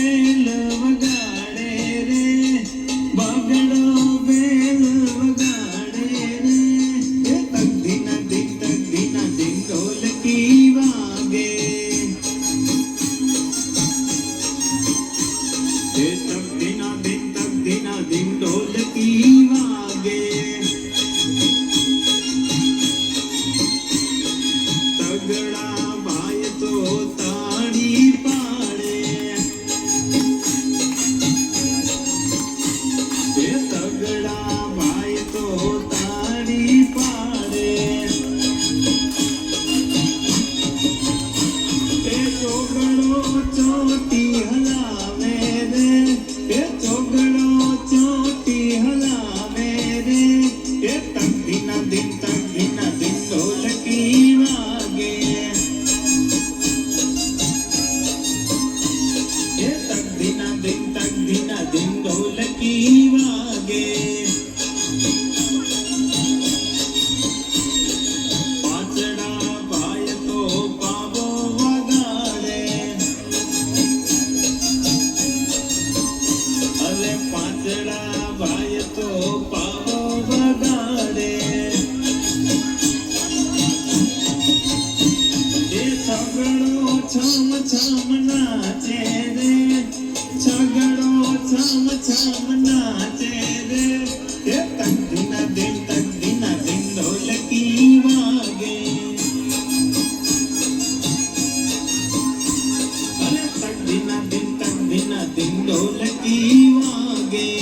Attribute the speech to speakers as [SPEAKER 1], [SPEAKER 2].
[SPEAKER 1] બેલ વગાડે રે, બગડો બેલ વગાડે રે, એ તકદીના દિન ઢોલકી વાગે, એ તકદીના દિન ઢોલકી વાગે, તગડા ભાઈ તો તાળી પાડે, એ તગડા ભાઈ તો તાળી પાડે, એ ચોગડો ચોટી હલાવે રે, એ ચોગડો ચોટી હલાવે રે, એ તકદીના દિન ઢોલકી વાગે, એ તકદીના દિન ઢોલકી વાગે, પાછડા ભાઈ તો પાવો વગાડે, અરે પાછડા ભાઈ તો પાવો વગાડે, એ છગડો છમ છમ નાચે રે, છગડો છમ છમ નાચે રે, એ તકદીના દિન ઢોલકી વાગે, અરે તકદીના દિન ઢોલકી વાગે.